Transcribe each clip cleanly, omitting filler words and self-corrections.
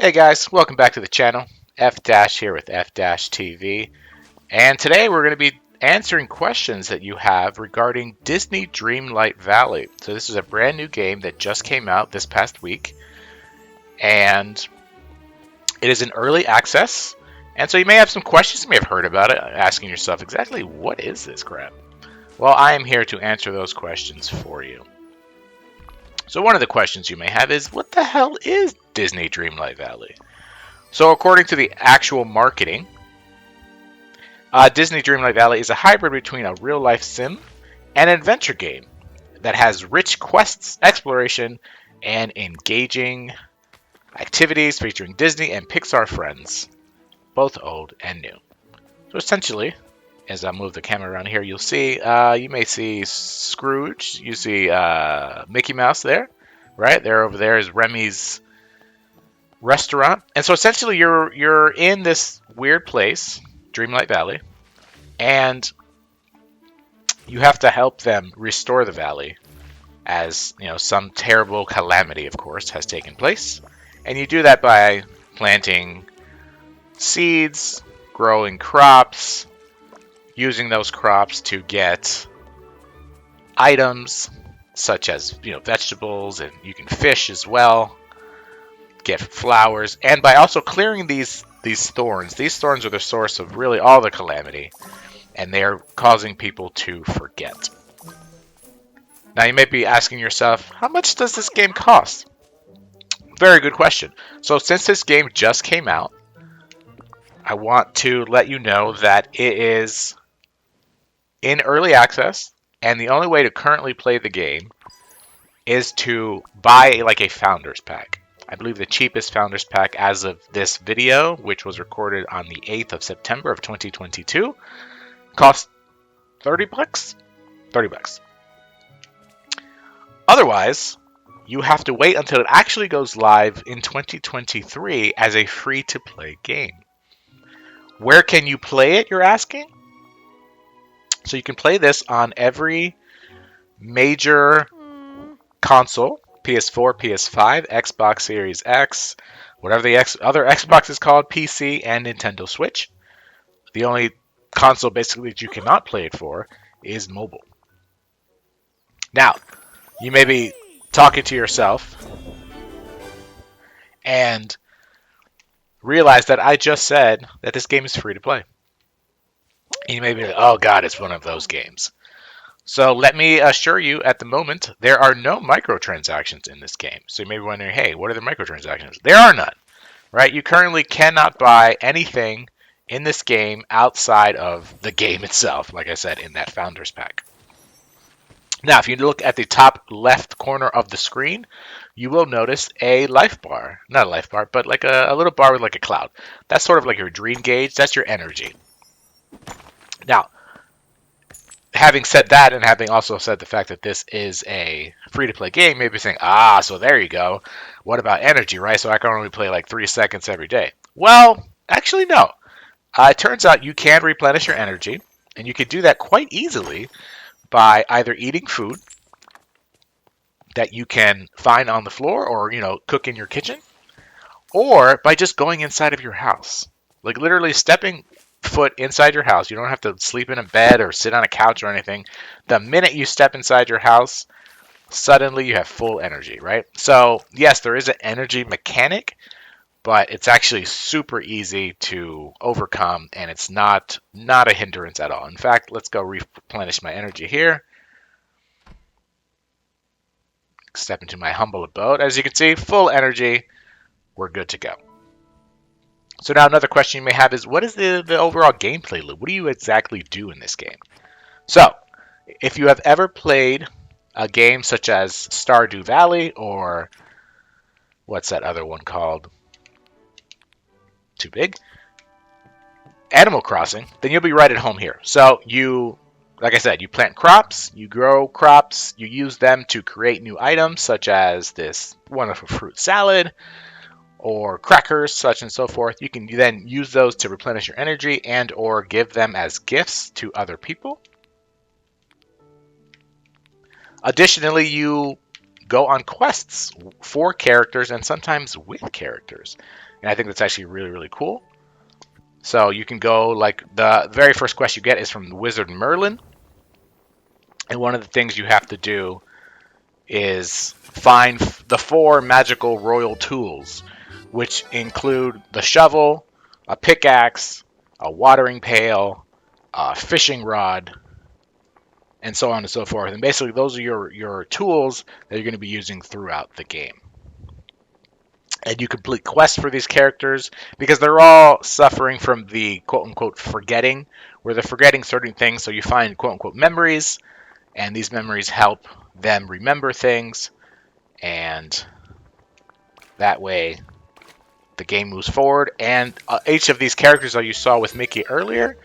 Hey guys, welcome back to the channel. F here with F TV. And today we're going to be answering questions that you have regarding Disney Dreamlight Valley. So this is a brand new game that just came out this past week. And it is in early access. And so you may have some questions, you may have heard about it, asking yourself exactly what is this crap? Well, I am here to answer those questions for you. So one of the questions you may have is, what the hell is Disney Dreamlight Valley? So according to the actual marketing, Disney Dreamlight Valley is a hybrid between a real-life sim and an adventure game that has rich quests, exploration, and engaging activities featuring Disney and Pixar friends, both old and new. So essentially, as I move the camera around here, you'll see, you may see Scrooge, you see Mickey Mouse there, right? There over there is Remy's restaurant. And so essentially you're in this weird place, Dreamlight Valley, and you have to help them restore the valley as, you know, some terrible calamity, of course, has taken place. And you do that by planting seeds, growing crops, using those crops to get items such as, you know, vegetables, and you can fish as well, get flowers, and by also clearing these thorns. These thorns are the source of really all the calamity, and they are causing people to forget. Now you may be asking yourself, how much does this game cost? Very good question. So since this game just came out, I want to let you know that it is in early access, and the only way to currently play the game is to buy like a Founders Pack. I believe the cheapest Founders Pack as of this video, which was recorded on the 8th of September of 2022, costs 30 bucks? 30 bucks. Otherwise, you have to wait until it actually goes live in 2023 as a free-to-play game. Where can you play it, you're asking? So you can play this on every major console, PS4, PS5, Xbox Series X, whatever the other Xbox is called, PC, and Nintendo Switch. The only console basically that you cannot play it for is mobile. Now, you may be talking to yourself and realize that I just said that this game is free to play. And you may be like, oh god, it's one of those games. So let me assure you, at the moment, there are no microtransactions in this game. So you may be wondering, hey, what are the microtransactions? There are none, right? You currently cannot buy anything in this game outside of the game itself, like I said, in that Founders Pack. Now, if you look at the top left corner of the screen, you will notice a life bar. Not a life bar, but like a little bar with like a cloud. That's sort of like your dream gauge. That's your energy. Now, having said that, and having also said the fact that this is a free-to-play game, maybe saying, so there you go. What about energy, right? So I can only play like 3 seconds every day. Well, actually, no. It turns out you can replenish your energy, and you can do that quite easily by either eating food that you can find on the floor or, you know, cook in your kitchen, or by just going inside of your house. Like literally stepping foot inside your house. You don't have to sleep in a bed or sit on a couch or anything. The minute you step inside your house, suddenly you have full energy, right? So yes, there is an energy mechanic, but it's actually super easy to overcome, and it's not a hindrance at all. In fact, let's go replenish my energy here. Step into my humble abode. As you can see, full energy. We're good to go. So now another question you may have is, what is the overall gameplay loop? What do you exactly do in this game? So, if you have ever played a game such as Stardew Valley, or what's that other one called? Too big? Animal Crossing, then you'll be right at home here. So you, like I said, you plant crops, you grow crops, you use them to create new items such as this wonderful fruit salad, or crackers, such and so forth. You can then use those to replenish your energy and or give them as gifts to other people. Additionally, you go on quests for characters and sometimes with characters. and I think that's actually really, really cool. So you can go, like, the very first quest you get is from the Wizard Merlin, and one of the things you have to do is find the 4 magical royal tools, which include the shovel, a pickaxe, a watering pail, a fishing rod, and so on and so forth. And basically, those are your tools that you're going to be using throughout the game. And you complete quests for these characters because they're all suffering from the quote unquote forgetting, where they're forgetting certain things. So you find quote unquote memories, and these memories help them remember things, and that way the game moves forward. And each of these characters that you saw with Mickey earlier,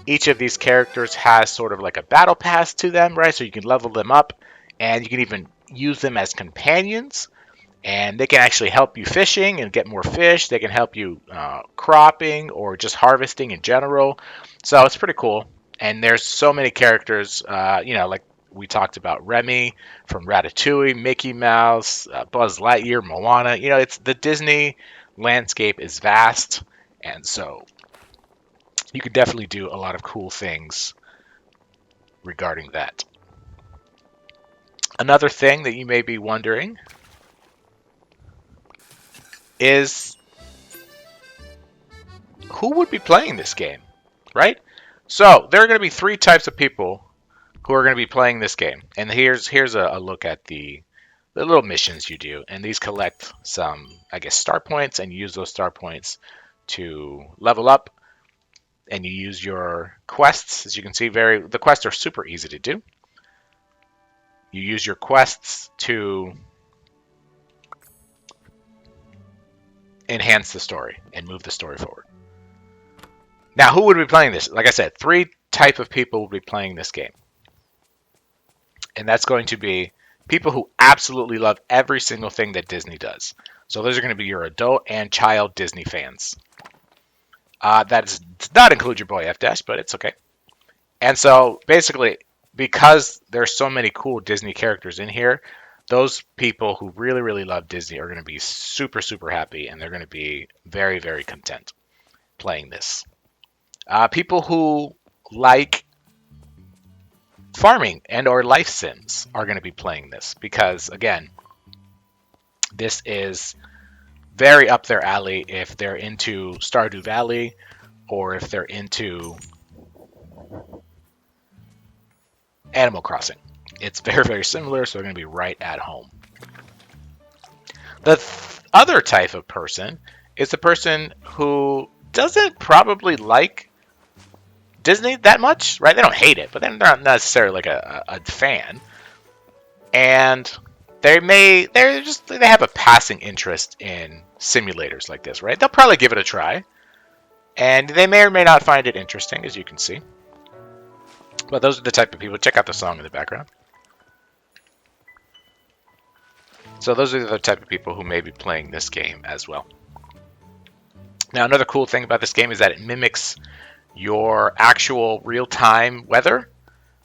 each of these characters has sort of like a battle pass to them, right? So you can level them up, and you can even use them as companions, and they can actually help you fishing and get more fish. They can help you cropping or just harvesting in general. So it's pretty cool. And there's so many characters, like we talked about Remy from Ratatouille, Mickey Mouse, Buzz Lightyear, Moana. It's the Disney landscape is vast, and so you can definitely do a lot of cool things regarding that. Another thing that you may be wondering is who would be playing this game, right? So there are going to be 3 types of people who are going to be playing this game, and here's a look at the little missions you do, and these collect some, I guess, star points, and you use those star points to level up, and you use your quests. As you can see, the quests are super easy to do. You use your quests to enhance the story and move the story forward. Now, who would be playing this? Like I said, 3 type of people will be playing this game. And that's going to be people who absolutely love every single thing that Disney does. So those are going to be your adult and child Disney fans. That does not include your boy F Dash, but it's okay. And so basically, because there's so many cool Disney characters in here, those people who really, really love Disney are going to be super, super happy, and they're going to be very, very content playing this. People who like farming and or life sims are going to be playing this because, again, this is very up their alley if they're into Stardew Valley or if they're into Animal Crossing. It's very, very similar, so they're going to be right at home. The other type of person is the person who doesn't probably like Disney that much, right? They don't hate it, but they're not necessarily like a fan. And they have a passing interest in simulators like this, right? They'll probably give it a try. And they may or may not find it interesting, as you can see. But those are the type of people. Check out the song in the background. So those are the type of people who may be playing this game as well. Now, another cool thing about this game is that it mimics your actual real-time weather,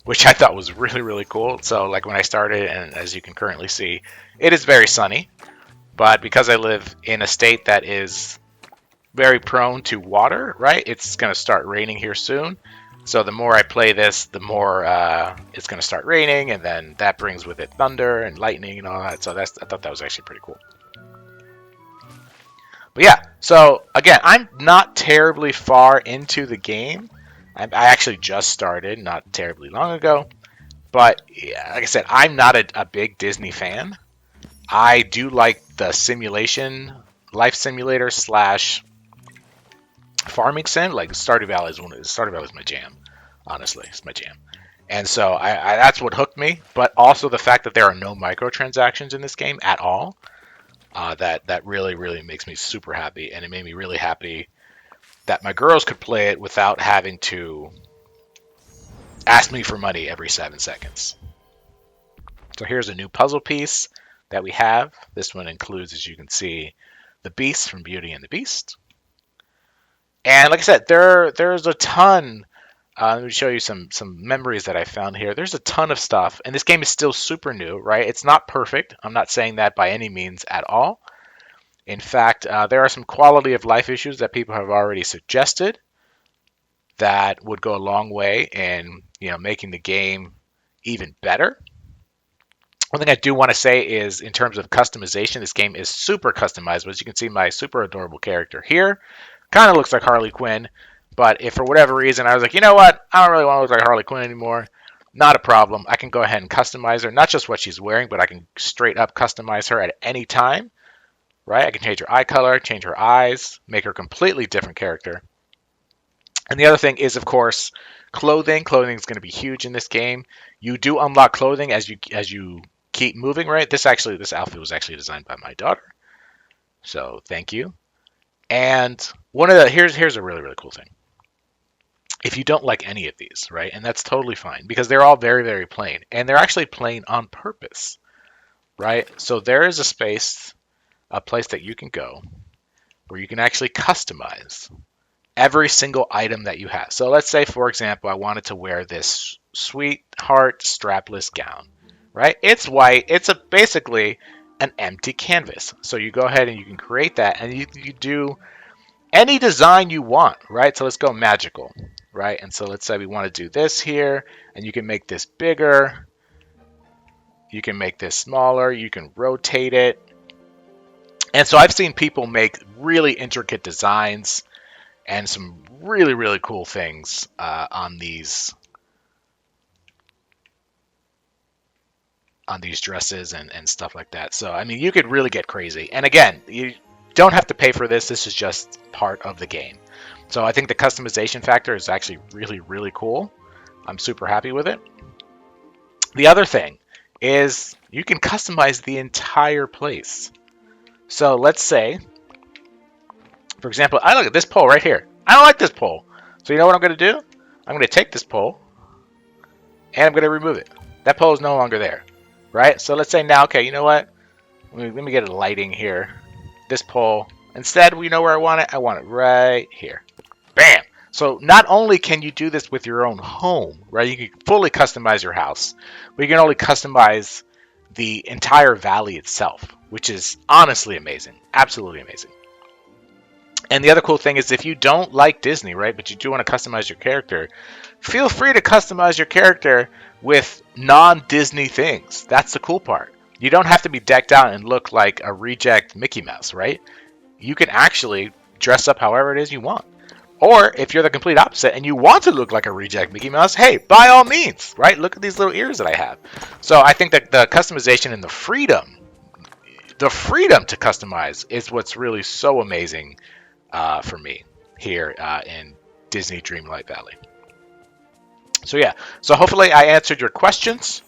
which I thought was really, really cool. So, like when I started, and as you can currently see, it is very sunny. But because I live in a state that is very prone to water, right? It's going to start raining here soon. So the more I play this, the more it's going to start raining, and then that brings with it thunder and lightning and all that. So I thought that was actually pretty cool. But yeah, so again, I'm not terribly far into the game. I actually just started not terribly long ago. But yeah, like I said, I'm not a big Disney fan. I do like the simulation, life simulator slash farming sim. Like Stardew Valley is my jam. Honestly, it's my jam. And so I that's what hooked me. But also the fact that there are no microtransactions in this game at all. That really, really makes me super happy, and it made me really happy that my girls could play it without having to ask me for money every 7 seconds. So here's a new puzzle piece that we have. This one includes, as you can see, the Beast from Beauty and the Beast. And like I said, there's a ton. Let me show you some memories that I found here. There's a ton of stuff, and this game is still super new, right? It's not perfect. I'm not saying that by any means at all. In fact, there are some quality of life issues that people have already suggested that would go a long way in making the game even better. One thing I do want to say is in terms of customization, this game is super customizable. As you can see, my super adorable character here kind of looks like Harley Quinn, but if for whatever reason I was like, you know what, I don't really want to look like Harley Quinn anymore, not a problem. I can go ahead and customize her, not just what she's wearing, but I can straight up customize her at any time, right? I can change her eye color, change her eyes, make her a completely different character. And the other thing is, of course, clothing. Clothing is going to be huge in this game. You do unlock clothing as you keep moving, right? This outfit was actually designed by my daughter, so thank you. And here's a really really cool thing. If you don't like any of these, right, and that's totally fine because they're all very very plain, and they're actually plain on purpose, right? So there is a place that you can go where you can actually customize every single item that you have. So let's say, for example, I wanted to wear this sweetheart strapless gown, right? It's white. It's basically an empty canvas. So you go ahead and you can create that, and you do any design you want, right? So let's go magical, right? And so let's say we want to do this here, and you can make this bigger. You can make this smaller. You can rotate it. And so I've seen people make really intricate designs and some really really cool things on these dresses and stuff like that. So I mean, you could really get crazy. And again, you don't have to pay for this. This is just part of the game. So I think the customization factor is actually really really cool. I'm super happy with it. The other thing is you can customize the entire place. So let's say, for example, I look at this pole right here. I don't like this pole. So you know what I'm going to do? I'm going to take this pole and I'm going to remove it. That pole is no longer there, right? So let's say now, okay, you know what? Let me get a lighting here. This pole, instead, you know where I want it? I want it right here. Bam! So not only can you do this with your own home, right? You can fully customize your house, but you can only customize the entire valley itself, which is honestly amazing. Absolutely amazing. And the other cool thing is if you don't like Disney, right, but you do want to customize your character, feel free to customize your character with non-Disney things. That's the cool part. You don't have to be decked out and look like a reject Mickey Mouse, right? You can actually dress up however it is you want. Or if you're the complete opposite and you want to look like a reject Mickey Mouse, hey, by all means, right? Look at these little ears that I have. So I think that the customization and the freedom to customize is what's really so amazing for me here in Disney Dreamlight Valley. So yeah, so hopefully I answered your questions,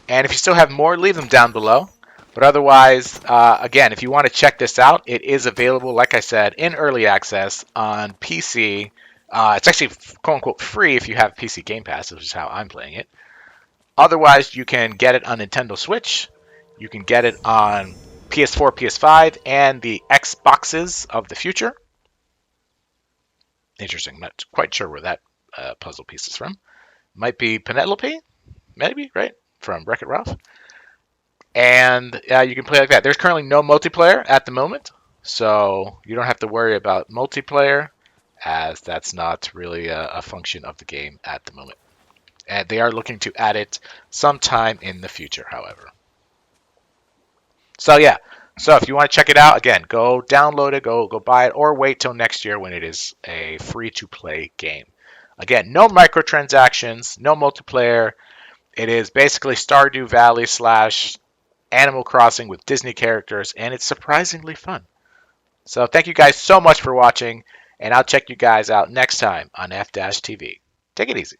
and if you still have more, leave them down below. But otherwise, again, if you want to check this out, it is available, like I said, in early access on PC. It's actually quote-unquote free if you have PC Game Pass, which is how I'm playing it. Otherwise, you can get it on Nintendo Switch. You can get it on PS4, PS5, and the Xboxes of the future. Interesting. I'm not quite sure where that puzzle piece is from. Might be Penelope, maybe, right? From Wreck-It Ralph. And you can play like that. There's currently no multiplayer at the moment, so you don't have to worry about multiplayer, as that's not really a function of the game at the moment. And they are looking to add it sometime in the future, however. So yeah, so if you want to check it out, again, go download it, go buy it, or wait till next year when it is a free-to-play game. Again, no microtransactions, no multiplayer. It is basically Stardew Valley / Animal Crossing with Disney characters, and it's surprisingly fun. So thank you guys so much for watching, and I'll check you guys out next time on F-TV. Take it easy.